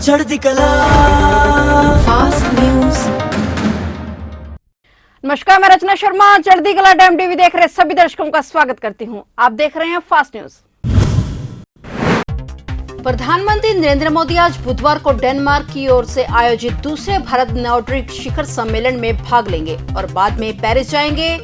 चढ़ती कला fast news. नमस्कार, मैं रचना शर्मा चढ़ती कला टाइम टीवी देख रहे सभी दर्शकों का स्वागत करती हूं। आप देख रहे हैं फास्ट न्यूज। प्रधानमंत्री नरेंद्र मोदी आज बुधवार को डेनमार्क की ओर से आयोजित दूसरे भारत नॉर्डिक शिखर सम्मेलन में भाग लेंगे और बाद में पेरिस जाएंगे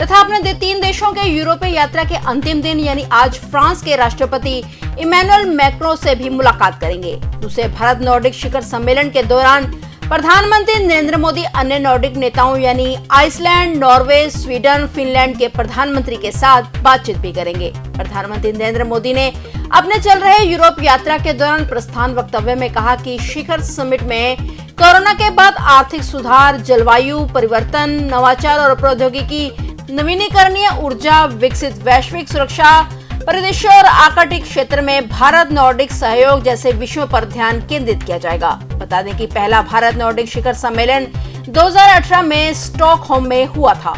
तथा अपने 3 देशों के यूरोपीय यात्रा के अंतिम दिन यानी आज फ्रांस के राष्ट्रपति इमैनुअल मैक्रों से भी मुलाकात करेंगे। दूसरे भारत नॉर्डिक शिखर सम्मेलन के दौरान प्रधानमंत्री नरेंद्र मोदी अन्य नॉर्डिक नेताओं यानी आइसलैंड, नॉर्वे, स्वीडन, फिनलैंड के प्रधानमंत्री के साथ बातचीत भी करेंगे। प्रधानमंत्री नरेंद्र मोदी ने अपने चल रहे यूरोप यात्रा के दौरान प्रस्थान वक्तव्य में कहा कि शिखर समिट में कोरोना के बाद आर्थिक सुधार, जलवायु परिवर्तन, नवाचार और प्रौद्योगिकी, नवीनीकरणीय ऊर्जा, विकसित वैश्विक सुरक्षा परिदृश्य और आर्कटिक क्षेत्र में भारत नॉर्डिक सहयोग जैसे विषयों पर ध्यान केंद्रित किया जाएगा। बता दें कि पहला भारत नॉर्डिक शिखर सम्मेलन 2018 में स्टॉकहोम में हुआ था।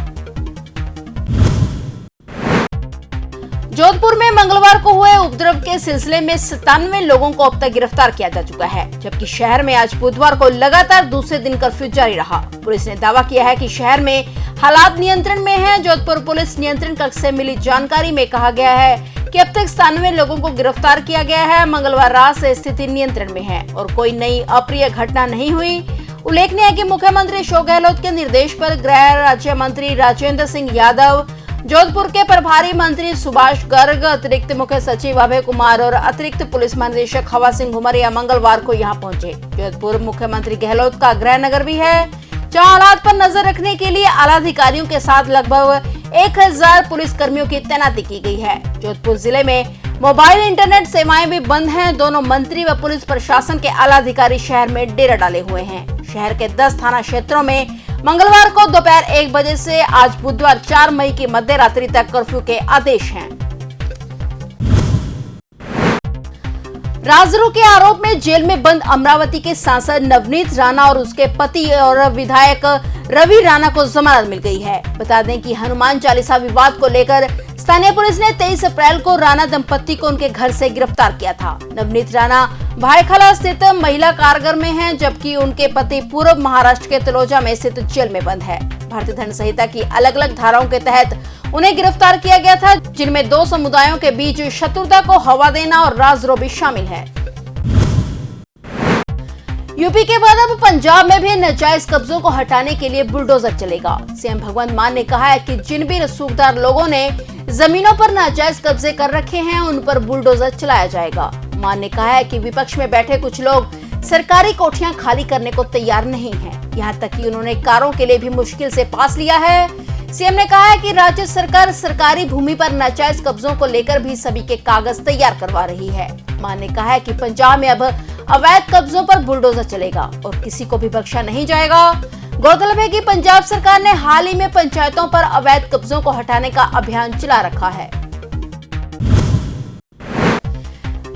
जोधपुर में मंगलवार को हुए उपद्रव के सिलसिले में 97 लोगों को अब तक गिरफ्तार किया जा चुका है, जबकि शहर में आज बुधवार को लगातार दूसरे दिन कर्फ्यू जारी रहा। पुलिस ने दावा किया है कि शहर में हालात नियंत्रण में हैं। जोधपुर पुलिस नियंत्रण कक्ष से मिली जानकारी में कहा गया है कि अब तक 97 लोगों को गिरफ्तार किया गया है। मंगलवार रात से स्थिति नियंत्रण में है और कोई नई अप्रिय घटना नहीं हुई। उल्लेखनीय है कि मुख्यमंत्री अशोक गहलोत के निर्देश पर गृह राज्य मंत्री राजेंद्र सिंह यादव, जोधपुर के प्रभारी मंत्री सुभाष गर्ग, अतिरिक्त मुख्य सचिव अभय कुमार और अतिरिक्त पुलिस महानिदेशक हवा सिंह घुमरिया मंगलवार को यहां पहुंचे। जोधपुर मुख्यमंत्री गहलोत का गृह नगर भी है, जहां हालात पर नजर रखने के लिए आला अधिकारियों के साथ लगभग 1000 पुलिस कर्मियों की तैनाती की गई है। जोधपुर जिले में मोबाइल इंटरनेट सेवाएं भी बंद हैं। दोनों मंत्री व पुलिस प्रशासन के आला अधिकारी शहर में डेरा डाले हुए हैं। शहर के 10 थाना क्षेत्रों में मंगलवार को दोपहर 1 बजे से आज बुधवार 4 मई की मध्य रात्रि तक कर्फ्यू के आदेश हैं। राजद्रोह के आरोप में जेल में बंद अमरावती के सांसद नवनीत राणा और उसके पति और विधायक रवि राणा को जमानत मिल गई है। बता दें कि हनुमान चालीसा विवाद को लेकर स्थानीय पुलिस ने 23 अप्रैल को राणा दंपति को उनके घर से गिरफ्तार किया था। नवनीत राणा भाईखला स्थित महिला कारागार में हैं, जबकि उनके पति पूर्व महाराष्ट्र के तलोजा में स्थित जेल में बंद है। भारतीय दंड संहिता की अलग अलग धाराओं के तहत उन्हें गिरफ्तार किया गया था, जिनमें 2 समुदायों के बीच शत्रुता को हवा देना और राजद्रोह भी शामिल है। यूपी के बाद अब पंजाब में भी नाजायज कब्जों को हटाने के लिए बुलडोजर चलेगा। सीएम भगवंत मान ने कहा है कि जिन भी रसूखदार लोगों ने जमीनों पर नाजायज कब्जे कर रखे हैं, उन पर बुलडोजर चलाया जाएगा। मान ने कहा है कि विपक्ष में बैठे कुछ लोग सरकारी कोठियां खाली करने को तैयार नहीं हैं। यहाँ तक कि उन्होंने कारों के लिए भी मुश्किल से पास लिया है। सीएम ने कहा है कि राज्य सरकार सरकारी भूमि पर नाजायज कब्जों को लेकर भी सभी के कागज तैयार करवा रही है। मान ने कहा है कि पंजाब में अब अवैध कब्जों पर बुलडोजर चलेगा और किसी को भी बख्शा नहीं जाएगा। गौरतलब है कि पंजाब सरकार ने हाल ही में पंचायतों पर अवैध कब्जों को हटाने का अभियान चला रखा है।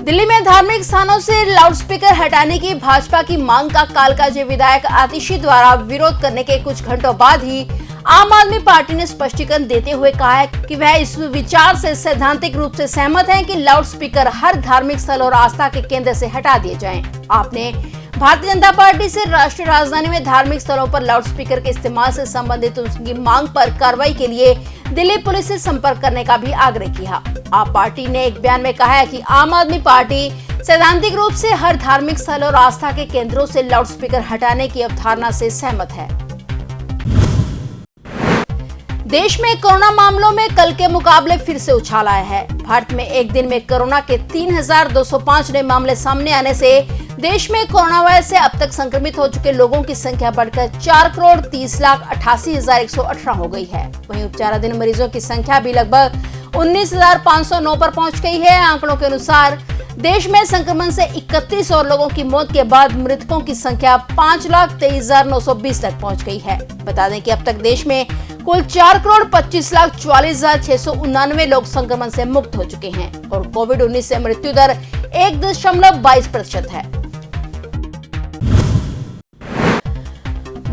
दिल्ली में धार्मिक स्थानों से लाउडस्पीकर हटाने की भाजपा की मांग का कालकाजी विधायक आतिशी द्वारा विरोध करने के कुछ घंटों बाद ही आम आदमी पार्टी ने स्पष्टीकरण देते हुए कहा है कि वह इस विचार से सैद्धांतिक रूप से सहमत है कि लाउडस्पीकर हर धार्मिक स्थल और आस्था के केंद्र से हटा दिए जाएं। आपने भारतीय जनता पार्टी से राष्ट्रीय राजधानी में धार्मिक स्थलों पर लाउडस्पीकर के इस्तेमाल से संबंधित उनकी मांग पर कार्रवाई के लिए दिल्ली पुलिस से संपर्क करने का भी आग्रह किया। आप पार्टी ने एक बयान में कहा है कि आम आदमी पार्टी सैद्धांतिक रूप से हर धार्मिक स्थल और आस्था के केंद्रों से लाउडस्पीकर हटाने की अवधारणा से सहमत है। देश में कोरोना मामलों में कल के मुकाबले फिर से उछाल आया है। भारत में एक दिन में कोरोना के 3205 नए मामले सामने आने से देश में कोरोना वायरस से अब तक संक्रमित हो चुके लोगों की संख्या बढ़कर 4,30,88,118 हो गई है। वहीं उपचाराधीन मरीजों की संख्या भी लगभग 19,509 पर पहुंच गई है। आंकड़ों के अनुसार देश में संक्रमण से 31 और लोगों की मौत के बाद मृतकों की संख्या 5,23,920 तक पहुंच गई है। बता दें कि अब तक देश में कुल 4,25,44,689 लोग संक्रमण से मुक्त हो चुके हैं और कोविड-19 से मृत्यु दर 1.22% है।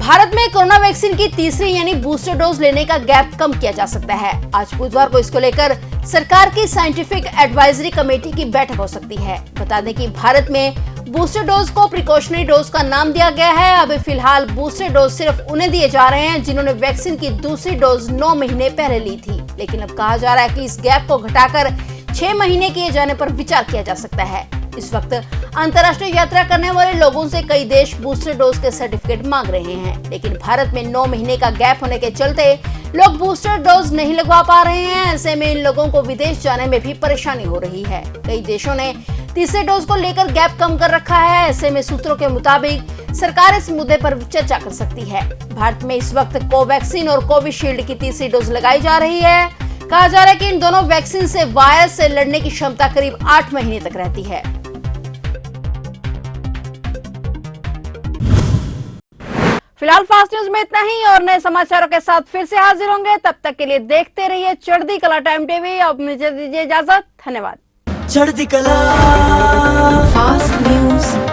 भारत में कोरोना वैक्सीन की तीसरी यानी बूस्टर डोज लेने का गैप कम किया जा सकता है। आज बुधवार को इसको लेकर सरकार की साइंटिफिक एडवाइजरी कमेटी की बैठक हो सकती है। बता दें कि भारत में बूस्टर डोज को प्रिकॉशनरी डोज का नाम दिया गया है। अभी फिलहाल बूस्टर डोज सिर्फ उन्हें दिए जा रहे हैं जिन्होंने वैक्सीन की दूसरी डोज 9 महीने पहले ली थी, लेकिन अब कहा जा रहा है कि इस गैप को घटाकर 6 महीने किए जाने पर विचार किया जा सकता है। इस वक्त अंतर्राष्ट्रीय यात्रा करने वाले लोगों से कई देश बूस्टर डोज के सर्टिफिकेट मांग रहे हैं, लेकिन भारत में 9 महीने का गैप होने के चलते लोग बूस्टर डोज नहीं लगवा पा रहे हैं। ऐसे में इन लोगों को विदेश जाने में भी परेशानी हो रही है। कई देशों ने तीसरे डोज को लेकर गैप कम कर रखा है। ऐसे में सूत्रों के मुताबिक सरकार इस मुद्दे पर चर्चा कर सकती है। भारत में इस वक्त कोवैक्सीन और कोविशील्ड की तीसरी डोज लगाई जा रही है। कहा जा रहा है कि इन दोनों वैक्सीन से वायरस से लड़ने की क्षमता करीब 8 महीने तक रहती है। फिलहाल फास्ट न्यूज में इतना ही और नए समाचारों के साथ फिर से हाजिर होंगे। तब तक के लिए देखते रहिए चढ़ती कला टाइम टीवी। अब मुझे दीजिए इजाजत। धन्यवाद। चढ़ती कला फास्ट न्यूज।